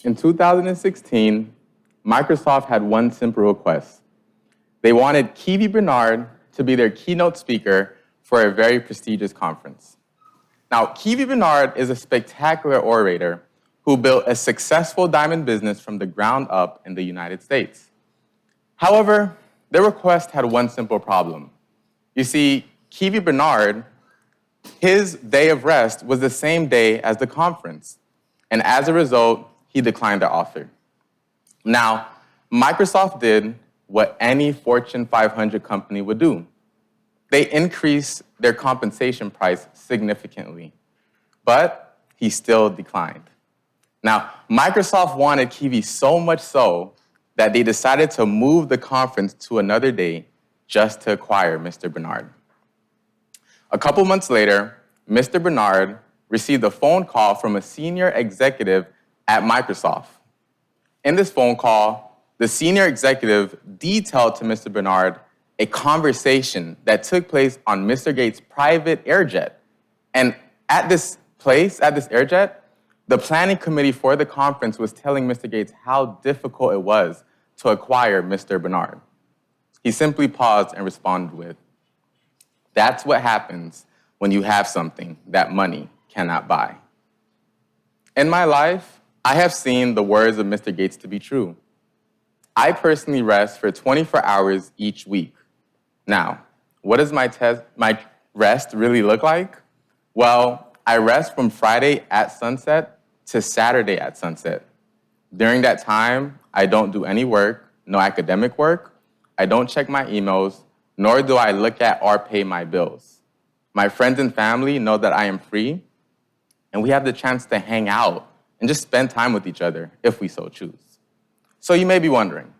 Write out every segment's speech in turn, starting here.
In 2016, Microsoft had one simple request. They wanted Kiwi Bernard to be their keynote speaker for a very prestigious conference. Now, Kiwi Bernard is a spectacular orator who built a successful diamond business from the ground up in the United States. However, their request had one simple problem. You see, Kiwi Bernard, his day of rest was the same day as the conference, and as a result, he declined the offer. Now, Microsoft did what any Fortune 500 company would do. They increased their compensation price significantly, but he still declined. Now, Microsoft wanted Kiwi so much so that they decided to move the conference to another day just to acquire Mr. Bernard. A couple months later, Mr. Bernard received a phone call from a senior executive at Microsoft. In this phone call, the senior executive detailed to Mr. Bernard a conversation that took place on Mr. Gates' private airjet. And at this airjet, the planning committee for the conference was telling Mr. Gates how difficult it was to acquire Mr. Bernard. He simply paused and responded with, "That's what happens when you have something that money cannot buy." In my life, I have seen the words of Mr. Gates to be true. I personally rest for 24 hours each week. Now, what does my rest really look like? Well, I rest from Friday at sunset to Saturday at sunset. During that time, I don't do any work, no academic work. I don't check my emails, nor do I look at or pay my bills. My friends and family know that I am free, and we have the chance to hang out and just spend time with each other if we so choose. So you may be wondering,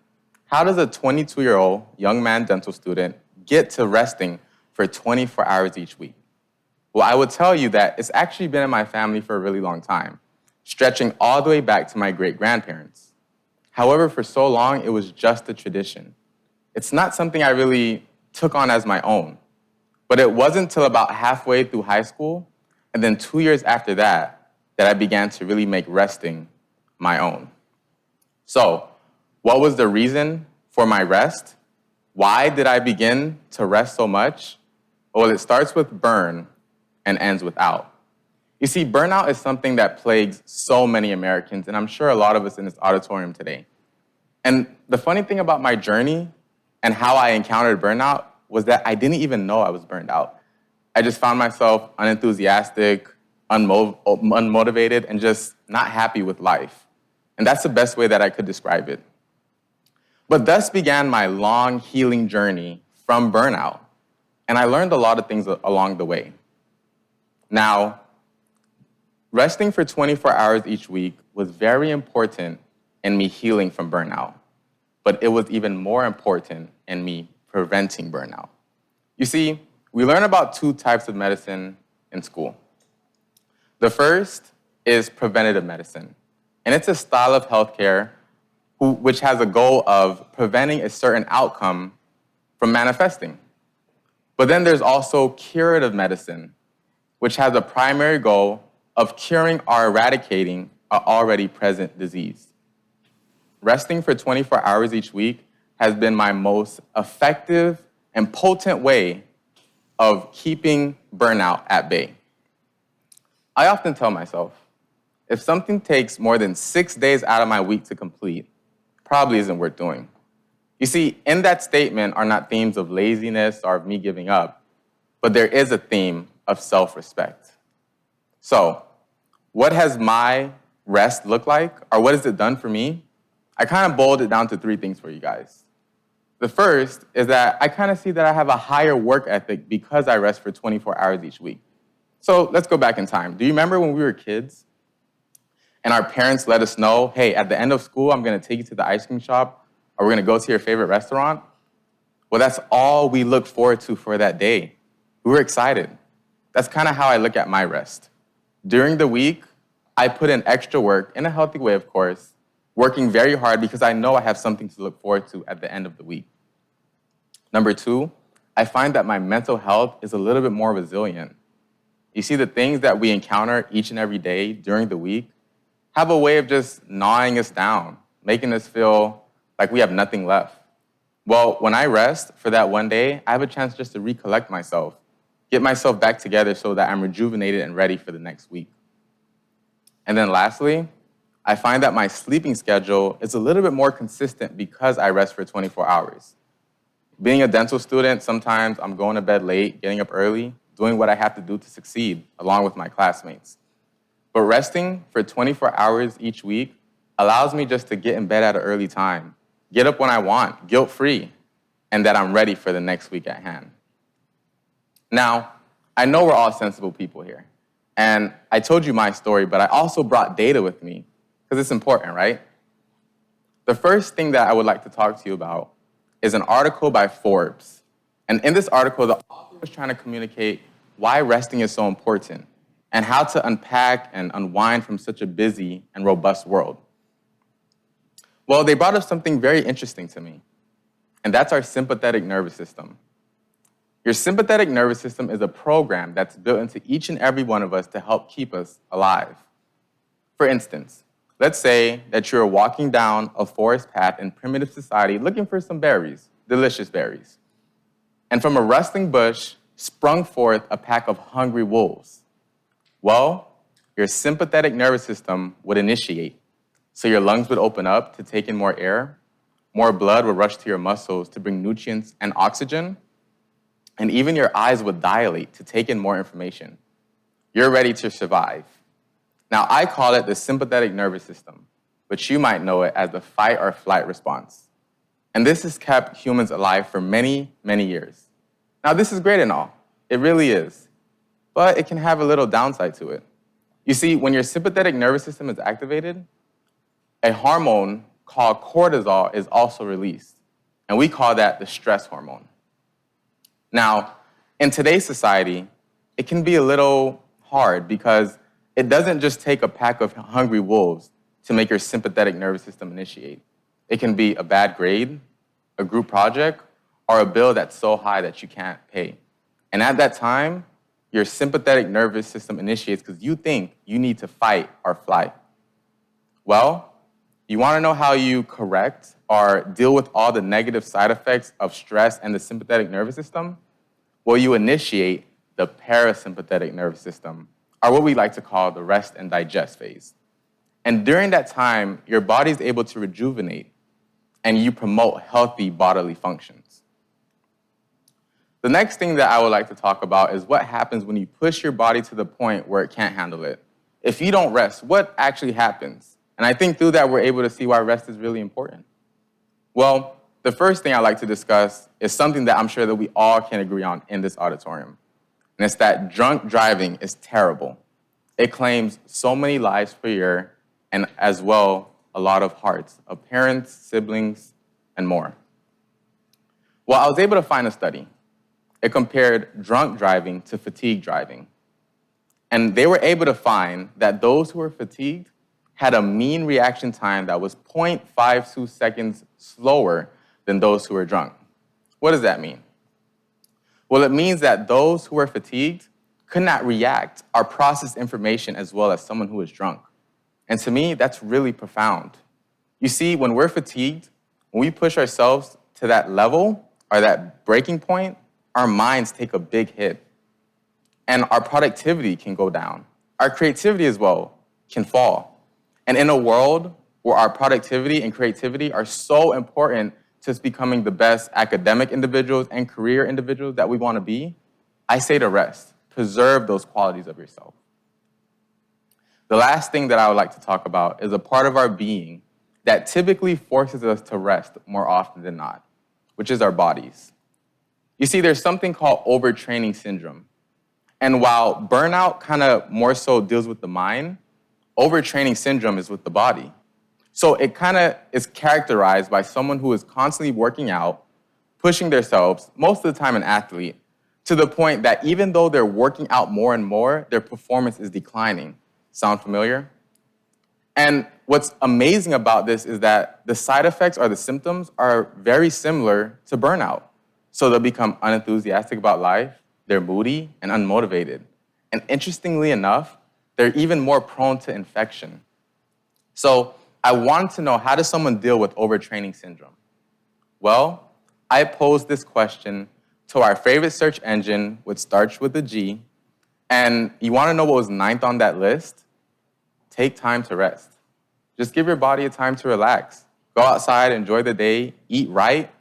how does a 22-year-old young man dental student get to resting for 24 hours each week? Well, I would tell you that it's actually been in my family for a really long time, stretching all the way back to my great-grandparents. However, for so long, it was just a tradition. It's not something I really took on as my own. But it wasn't until about halfway through high school, and then 2 years after that, that I began to really make resting my own. So, what was the reason for my rest? Why did I begin to rest so much? Well, it starts with burn and ends with out. You see, burnout is something that plagues so many Americans, and I'm sure a lot of us in this auditorium today. And the funny thing about my journey and how I encountered burnout was that I didn't even know I was burned out. I just found myself unenthusiastic, unmotivated, and just not happy with life. And that's the best way that I could describe it. But thus began my long healing journey from burnout. And I learned a lot of things along the way. Now, resting for 24 hours each week was very important in me healing from burnout. But it was even more important in me preventing burnout. You see, we learn about two types of medicine in school. The first is preventative medicine, and it's a style of healthcare which has a goal of preventing a certain outcome from manifesting. But then there's also curative medicine, which has a primary goal of curing or eradicating an already present disease. Resting for 24 hours each week has been my most effective and potent way of keeping burnout at bay. I often tell myself, if something takes more than 6 days out of my week to complete, probably isn't worth doing. You see, in that statement are not themes of laziness or of me giving up, but there is a theme of self-respect. So, what has my rest looked like, or what has it done for me? I kind of boiled it down to 3 things for you guys. The first is that I kind of see that I have a higher work ethic because I rest for 24 hours each week. So let's go back in time. Do you remember when we were kids and our parents let us know, hey, at the end of school, I'm going to take you to the ice cream shop or we're going to go to your favorite restaurant? Well, that's all we look forward to for that day. We were excited. That's kind of how I look at my rest. During the week, I put in extra work, in a healthy way, of course, working very hard because I know I have something to look forward to at the end of the week. Number 2, I find that my mental health is a little bit more resilient. You see, the things that we encounter each and every day during the week have a way of just gnawing us down, making us feel like we have nothing left. Well, when I rest for that one day, I have a chance just to recollect myself, get myself back together so that I'm rejuvenated and ready for the next week. And then lastly, I find that my sleeping schedule is a little bit more consistent because I rest for 24 hours. Being a dental student, sometimes I'm going to bed late, getting up early, doing what I have to do to succeed, along with my classmates. But resting for 24 hours each week allows me just to get in bed at an early time, get up when I want, guilt-free, and that I'm ready for the next week at hand. Now, I know we're all sensible people here, and I told you my story, but I also brought data with me, because it's important, right? The first thing that I would like to talk to you about is an article by Forbes. And in this article, the author was trying to communicate why resting is so important and how to unpack and unwind from such a busy and robust world. Well, they brought up something very interesting to me, and that's our sympathetic nervous system. Your sympathetic nervous system is a program that's built into each and every one of us to help keep us alive. For instance, let's say that you're walking down a forest path in primitive society looking for some berries, delicious berries. And from a rustling bush sprung forth a pack of hungry wolves. Well, your sympathetic nervous system would initiate. So your lungs would open up to take in more air, more blood would rush to your muscles to bring nutrients and oxygen, and even your eyes would dilate to take in more information. You're ready to survive. Now, I call it the sympathetic nervous system, but you might know it as the fight or flight response. And this has kept humans alive for many, many years. Now, this is great and all. It really is. But it can have a little downside to it. You see, when your sympathetic nervous system is activated, a hormone called cortisol is also released. And we call that the stress hormone. Now, in today's society, it can be a little hard because it doesn't just take a pack of hungry wolves to make your sympathetic nervous system initiate. It can be a bad grade, a group project, or a bill that's so high that you can't pay. And at that time, your sympathetic nervous system initiates because you think you need to fight or flight. Well, you want to know how you correct or deal with all the negative side effects of stress and the sympathetic nervous system? Well, you initiate the parasympathetic nervous system, or what we like to call the rest and digest phase. And during that time, your body's able to rejuvenate and you promote healthy bodily functions. The next thing that I would like to talk about is what happens when you push your body to the point where it can't handle it. If you don't rest, what actually happens? And I think through that, we're able to see why rest is really important. Well, the first thing I'd like to discuss is something that I'm sure that we all can agree on in this auditorium. And it's that drunk driving is terrible. It claims so many lives per year, and as well, a lot of hearts of parents, siblings, and more. Well, I was able to find a study. It compared drunk driving to fatigue driving. And they were able to find that those who were fatigued had a mean reaction time that was 0.52 seconds slower than those who were drunk. What does that mean? Well, it means that those who are fatigued could not react or process information as well as someone who is drunk. And to me, that's really profound. You see, when we're fatigued, when we push ourselves to that level or that breaking point, our minds take a big hit. And our productivity can go down. Our creativity as well can fall. And in a world where our productivity and creativity are so important to us becoming the best academic individuals and career individuals that we want to be, I say to rest. Preserve those qualities of yourself. The last thing that I would like to talk about is a part of our being that typically forces us to rest more often than not, which is our bodies. You see, there's something called Overtraining Syndrome. And while burnout kind of more so deals with the mind, Overtraining Syndrome is with the body. So it kind of is characterized by someone who is constantly working out, pushing themselves, most of the time an athlete, to the point that even though they're working out more and more, their performance is declining. Sound familiar? And what's amazing about this is that the side effects or the symptoms are very similar to burnout. So they'll become unenthusiastic about life, they're moody and unmotivated. And interestingly enough, they're even more prone to infection. So I wanted to know, how does someone deal with overtraining syndrome? Well, I posed this question to our favorite search engine, which starts with a G, and you want to know what was 9th on that list? Take time to rest. Just give your body a time to relax. Go outside, enjoy the day, eat right,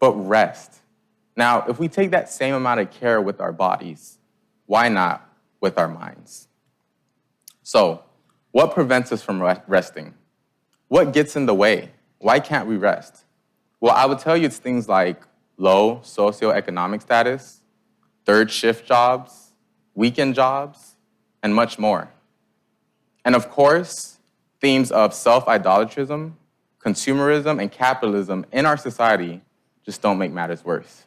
but rest. Now, if we take that same amount of care with our bodies, why not with our minds? So, what prevents us from resting? What gets in the way? Why can't we rest? Well, I would tell you it's things like low socioeconomic status, third shift jobs, weekend jobs, and much more. And of course, themes of self-idolatrism, consumerism, and capitalism in our society just don't make matters worse,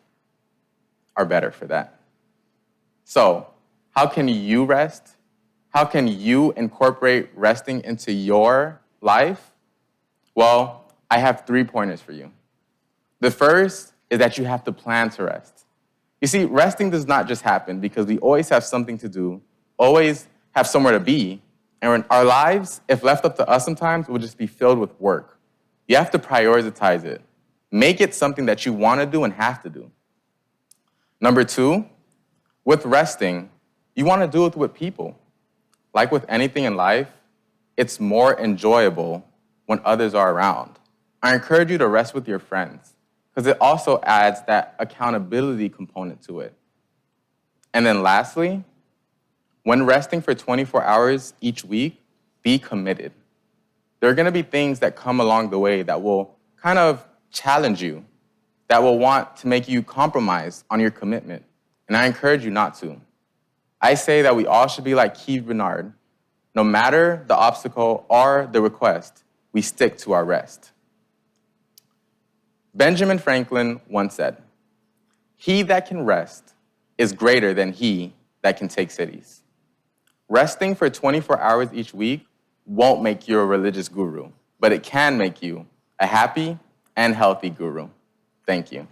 or better for that. So, how can you rest? How can you incorporate resting into your life? Well, I have 3 pointers for you. The first is that you have to plan to rest. You see, resting does not just happen because we always have something to do, always have somewhere to be, and our lives, if left up to us sometimes, will just be filled with work. You have to prioritize it. Make it something that you want to do and have to do. Number 2, with resting, you want to do it with people. Like with anything in life, it's more enjoyable when others are around. I encourage you to rest with your friends because it also adds that accountability component to it. And then lastly, when resting for 24 hours each week, be committed. There are going to be things that come along the way that will kind of challenge you, that will want to make you compromise on your commitment. And I encourage you not to. I say that we all should be like Keith Bernard. No matter the obstacle or the request, we stick to our rest. Benjamin Franklin once said, "He that can rest is greater than he that can take cities." Resting for 24 hours each week won't make you a religious guru, but it can make you a happy and healthy guru. Thank you.